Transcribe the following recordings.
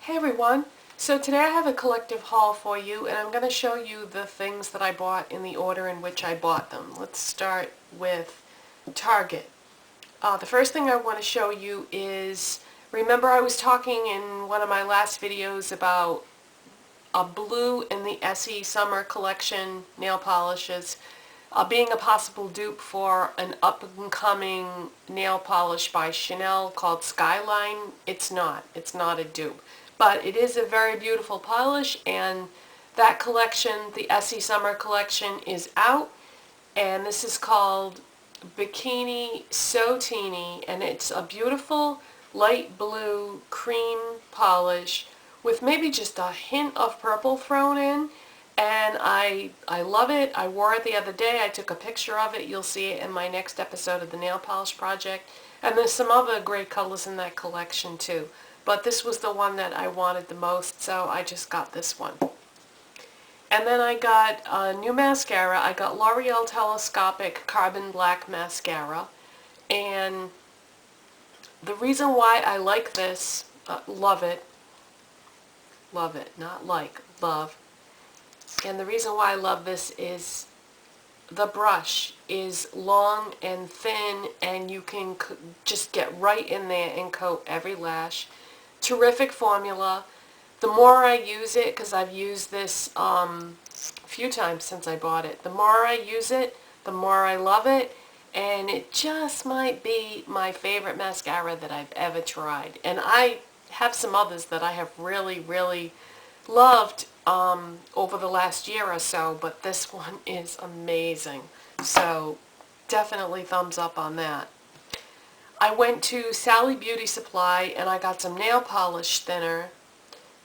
Hey everyone, so today I have a collective haul for you and I'm going to show you the things that I bought in the order in which I bought them. Let's start with Target. The first thing I want to show you is, remember I was talking in one of my last videos about a blue in the Essie Summer Collection nail polishes being a possible dupe for an up-and-coming nail polish by Chanel called Skyline. It's not a dupe. But it is a very beautiful polish, and that collection, the Essie Summer Collection, is out, and this is called Bikini So Teeny, and it's a beautiful light blue cream polish with maybe just a hint of purple thrown in, and I love it. I wore it the other day. I took a picture of it. You'll see it in my next episode of the Nail Polish Project, and there's some other great colors in that collection too. But this was the one that I wanted the most, so I just got this one. And then I got a new mascara. I got L'Oreal Telescopic Carbon Black Mascara. And the reason why I like this, love it, not like, love. And the reason why I love this is the brush is long and thin, and you can just get right in there and coat every lash. Terrific formula. The more I use it, because I've used this a few times since I bought it, the more I use it, the more I love it, and it just might be my favorite mascara that I've ever tried. And I have some others that I have really, really loved over the last year or so, but this one is amazing. So definitely thumbs up on that. I went to Sally Beauty Supply and I got some nail polish thinner,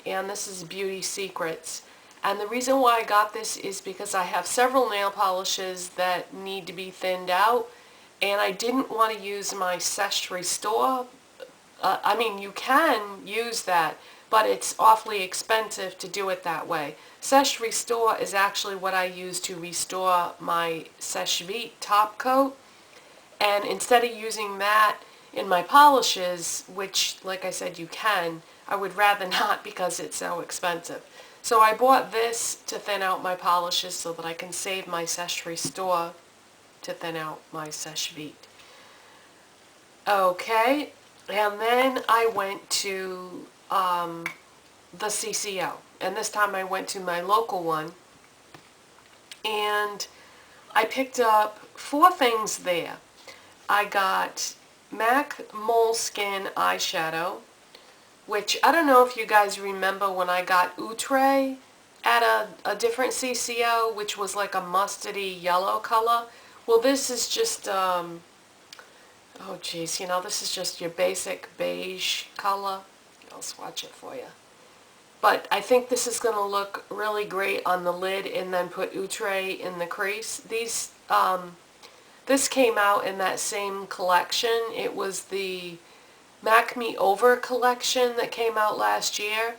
and this is Beauty Secrets. And the reason why I got this is because I have several nail polishes that need to be thinned out, and I didn't want to use my Sesh Restore. I mean, you can use that, but it's awfully expensive to do it that way. Sesh Restore is actually what I use to restore my Seche Vite top coat. And instead of using that in my polishes, which, like I said, you can, I would rather not because it's so expensive. So I bought this to thin out my polishes so that I can save my Seche Restore to thin out my Seche Vite. Okay, and then I went to the CCO, and this time I went to my local one, and I picked up 4 things there. I got MAC Moleskin eyeshadow, which I don't know if you guys remember when I got Outre at a different CCO, which was like a mustardy yellow color. Well, this is just, oh geez, you know, this is just your basic beige color. I'll swatch it for you. But I think this is going to look really great on the lid, and then put Outre in the crease. This came out in that same collection. It was the Mac Me Over collection that came out last year,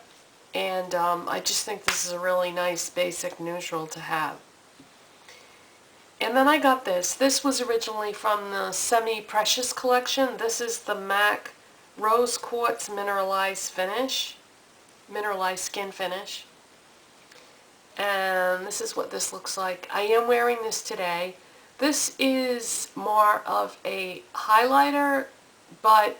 and I just think this is a really nice basic neutral to have. And then I got this. This was originally from the Semi-Precious collection. This is the MAC Rose Quartz Mineralized Skin Finish. And this is what this looks like. I am wearing this today. This is more of a highlighter, but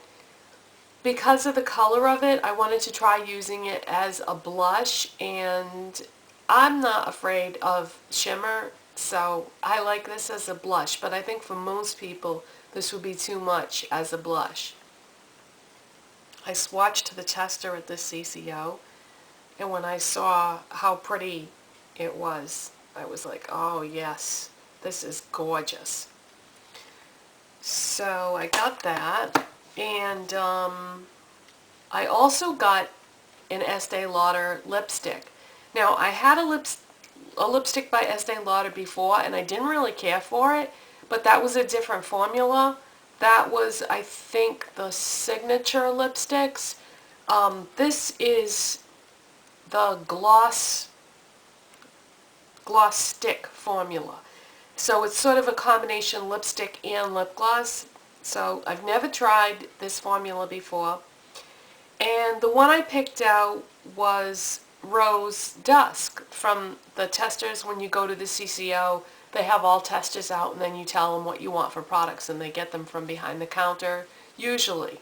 because of the color of it, I wanted to try using it as a blush, and I'm not afraid of shimmer, so I like this as a blush, but I think for most people this would be too much as a blush. I swatched the tester at the CCO, and when I saw how pretty it was, I was like, oh yes. This is gorgeous. So I got that, and I also got an Estee Lauder lipstick. Now, I had a lipstick by Estee Lauder before, and I didn't really care for it, but that was a different formula. That was, I think, the Signature lipsticks. This is the gloss stick formula. So it's sort of a combination lipstick and lip gloss. So I've never tried this formula before. And the one I picked out was Rose Dusk from the testers. When you go to the CCO, they have all testers out, and then you tell them what you want for products, and they get them from behind the counter, usually.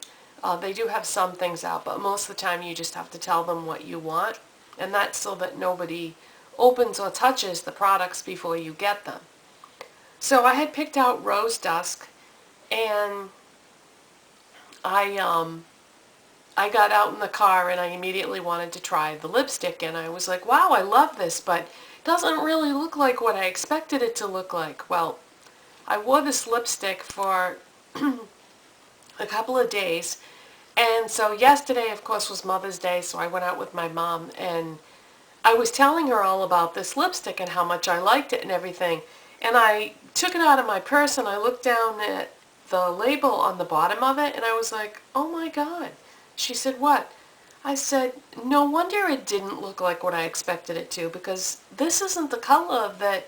They do have some things out, but most of the time you just have to tell them what you want, and that's so that nobody opens or touches the products before you get them. So I had picked out Rose Dusk, and I got out in the car and I immediately wanted to try the lipstick, and I was like, wow, I love this, but it doesn't really look like what I expected it to look like. Well, I wore this lipstick for a couple of days, and so yesterday, of course, was Mother's Day, so I went out with my mom, and I was telling her all about this lipstick and how much I liked it and everything, and I took it out of my purse and I looked down at the label on the bottom of it, and I was like, oh my God. She said, what? I said, no wonder it didn't look like what I expected it to, because this isn't the color that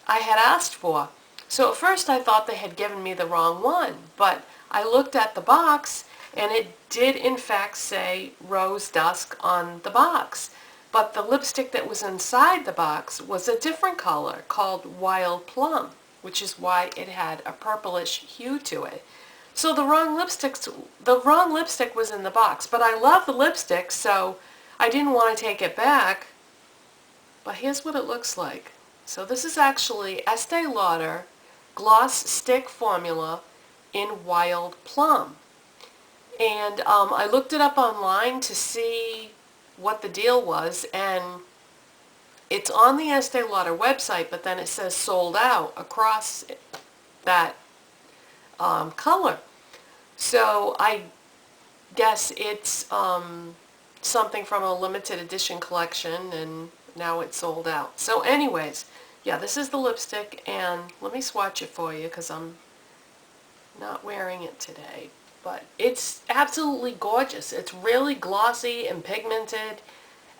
I had asked for. So at first I thought they had given me the wrong one, but I looked at the box and it did in fact say Rose Dusk on the box. But the lipstick that was inside the box was a different color called Wild Plum, which is why it had a purplish hue to it. So the wrong lipstick was in the box, but I love the lipstick, so I didn't want to take it back. But here's what it looks like. So this is actually Estee Lauder Gloss Stick Formula in Wild Plum. And I looked it up online to see what the deal was, and it's on the Estee Lauder website, but then it says sold out across that color. So I guess it's something from a limited edition collection, and now it's sold out. So anyways, yeah, this is the lipstick, and let me swatch it for you because I'm not wearing it today. But it's absolutely gorgeous. It's really glossy and pigmented,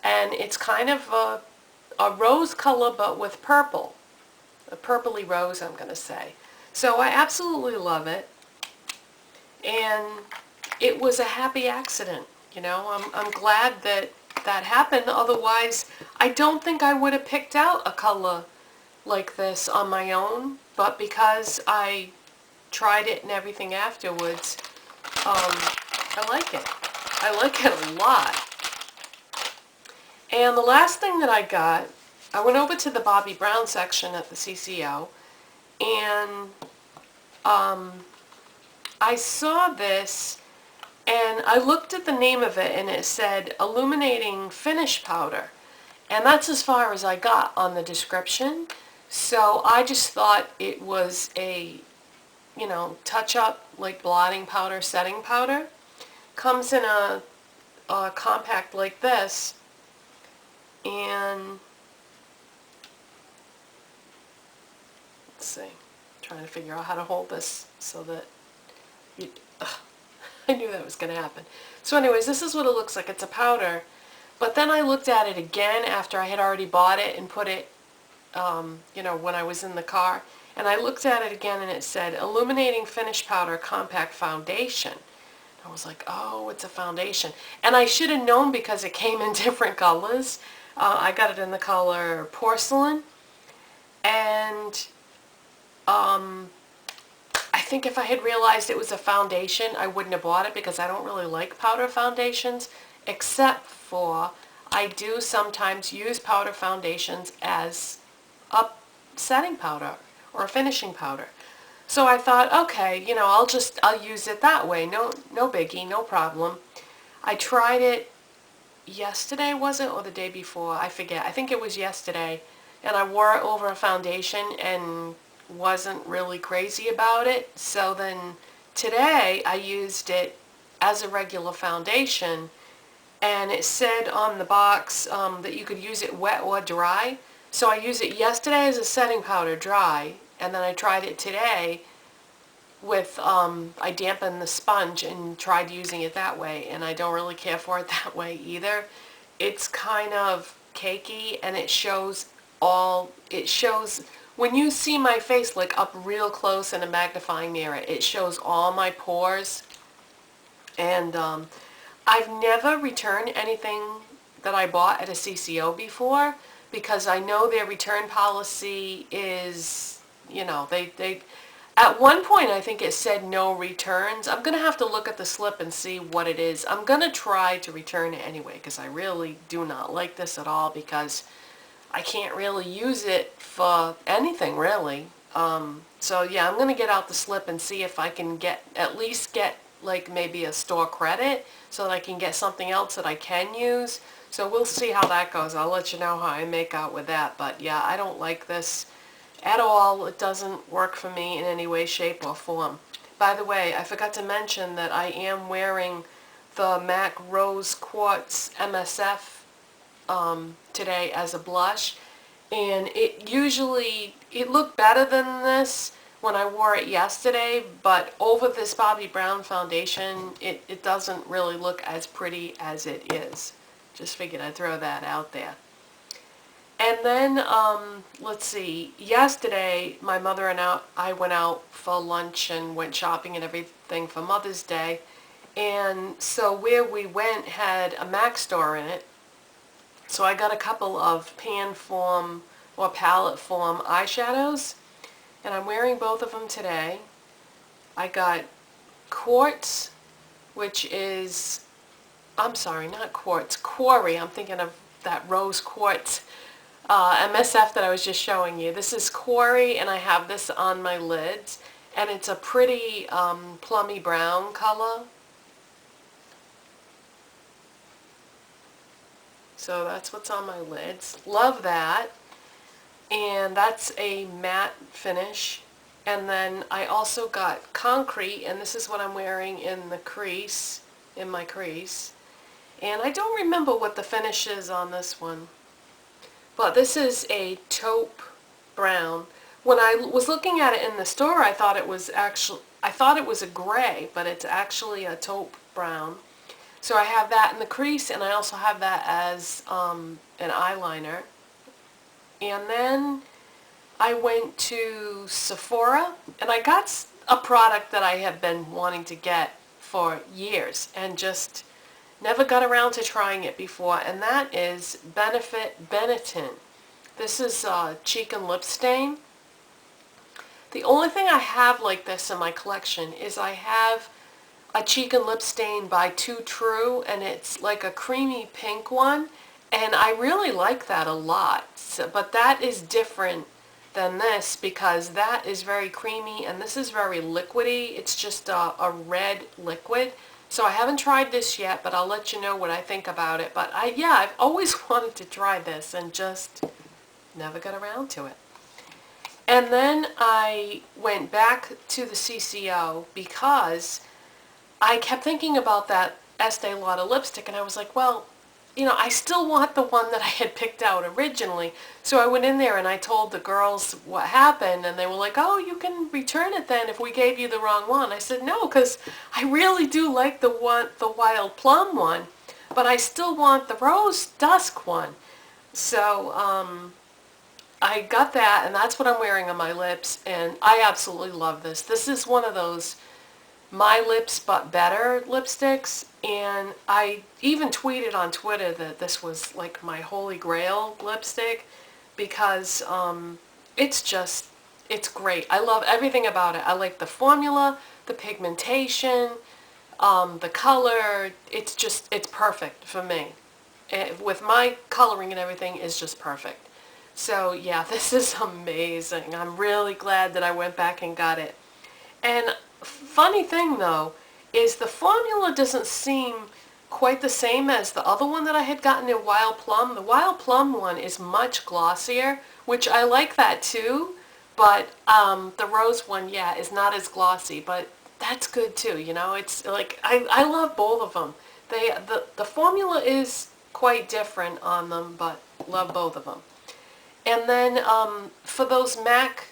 and it's kind of a rose color but with purple. A purpley rose, I'm going to say. So I absolutely love it. And it was a happy accident, you know. I'm glad that that happened. Otherwise, I don't think I would have picked out a color like this on my own. But because I tried it and everything afterwards, I like it. I like it a lot. And the last thing that I got, I went over to the Bobbi Brown section at the CCO, and I saw this, and I looked at the name of it, and it said Illuminating Finish Powder. And that's as far as I got on the description. So I just thought it was a, you know, touch-up, like blotting powder, setting powder. Comes in a compact like this, and let's see, I'm trying to figure out how to hold this so that you, I knew that was going to happen. So anyways, this is what it looks like. It's a powder, but then I looked at it again after I had already bought it and put it, you know, when I was in the car, and I looked at it again and it said Illuminating Finish Powder Compact Foundation. I was like, oh, it's a foundation. And I should have known because it came in different colors. I got it in the color Porcelain, and I think if I had realized it was a foundation, I wouldn't have bought it because I don't really like powder foundations, except for I do sometimes use powder foundations as a setting powder or a finishing powder. So I thought, okay, you know, I'll use it that way. No biggie, no problem. I tried it yesterday, was it, or the day before? I forget. I think it was yesterday, and I wore it over a foundation and wasn't really crazy about it. So then today I used it as a regular foundation, and it said on the box that you could use it wet or dry. So I used it yesterday as a setting powder dry, and then I tried it today with, I dampened the sponge and tried using it that way, and I don't really care for it that way either. It's kind of cakey, and it shows when you see my face like up real close in a magnifying mirror, it shows all my pores. And I've never returned anything that I bought at a CCO before, because I know their return policy is, you know, they at one point I think it said no returns. I'm going to have to look at the slip and see what it is. I'm going to try to return it anyway, because I really do not like this at all, because I can't really use it for anything really. So yeah, I'm going to get out the slip and see if I can at least get like maybe a store credit so that I can get something else that I can use. So we'll see how that goes. I'll let you know how I make out with that. But yeah, I don't like this at all. It doesn't work for me in any way, shape, or form. By the way, I forgot to mention that I am wearing the MAC Rose Quartz MSF today as a blush. And it looked better than this when I wore it yesterday, but over this Bobbi Brown foundation, it doesn't really look as pretty as it is. Just figured I'd throw that out there. And then, let's see, yesterday my mother and I went out for lunch and went shopping and everything for Mother's Day. And so where we went had a MAC store in it. So I got a couple of pan form or palette form eyeshadows, and I'm wearing both of them today. I got Quartz, which is, I'm sorry, not Quartz, Quarry. I'm thinking of that Rose Quartz MSF that I was just showing you. This is Quarry, and I have this on my lids, and it's a pretty plummy brown color. So that's what's on my lids. Love that. And that's a matte finish. And then I also got Concrete, and this is what I'm wearing in the crease, in my crease. And I don't remember what the finish is on this one. But this is a taupe brown. When I was looking at it in the store, I thought it was a gray, but it's actually a taupe brown. So I have that in the crease, and I also have that as an eyeliner. And then I went to Sephora, and I got a product that I have been wanting to get for years and just never got around to trying it before, and that is Benefit Benetint. This is cheek and lip stain. The only thing I have like this in my collection is I have a cheek and lip stain by Too True, and it's like a creamy pink one, and I really like that a lot. So, but that is different than this because that is very creamy and this is very liquidy. It's just a red liquid. So I haven't tried this yet, but I'll let you know what I think about it. But I've always wanted to try this and just never got around to it. And then I went back to the CCO because I kept thinking about that Estee Lauder lipstick, and I was like, well, you know, I still want the one that I had picked out originally. So I went in there and I told the girls what happened, and they were like, oh, you can return it then if we gave you the wrong one. I said, no, because I really do like the Wild Plum one, but I still want the Rose Dusk one. So I got that, and that's what I'm wearing on my lips, and I absolutely love this. This is one of those My Lips But Better lipsticks, and I even tweeted on Twitter that this was like my holy grail lipstick because it's great. I love everything about it. I like the formula, the pigmentation, the color. It's perfect for me. With my coloring and everything, it's just perfect. So yeah, this is amazing. I'm really glad that I went back and got it. And funny thing though, is the formula doesn't seem quite the same as the other one that I had gotten in Wild Plum. The Wild Plum one is much glossier, which I like that too, but the Rose one, yeah, is not as glossy, but that's good too, you know. It's like, I love both of them. The formula is quite different on them, but love both of them. And then for those MAC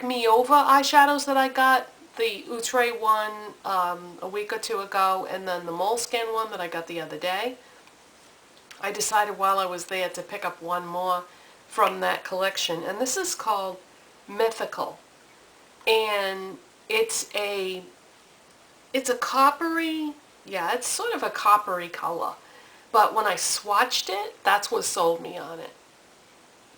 Me Over eyeshadows that I got, the Outre one a week or two ago, and then the Moleskine one that I got the other day, I decided while I was there to pick up one more from that collection, and this is called Mythical, and it's a coppery, yeah, it's sort of a coppery color, But when I swatched it, that's what sold me on it.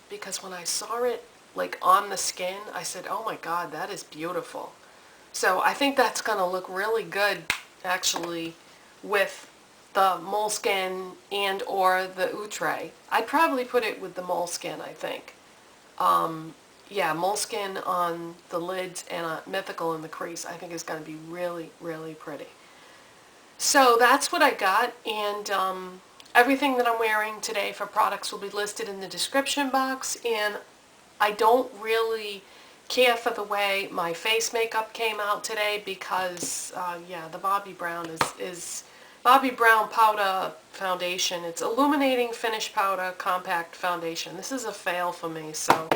Because when I saw it like on the skin, I said, oh my God, that is beautiful. So I think that's going to look really good actually with the moleskin and or the outre. I'd probably put it with the moleskin, I think. Yeah, moleskin on the lids and mythical in the crease, I think is going to be really, really pretty. So that's what I got, and everything that I'm wearing today for products will be listed in the description box, and I don't really care for the way my face makeup came out today because, yeah, the Bobbi Brown is Bobbi Brown Powder Foundation. It's Illuminating Finish Powder Compact Foundation. This is a fail for me, so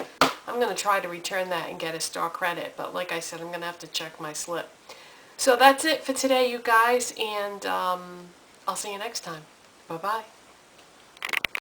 I'm going to try to return that and get a store credit, but like I said, I'm going to have to check my slip. So that's it for today, you guys, and I'll see you next time. Bye-bye.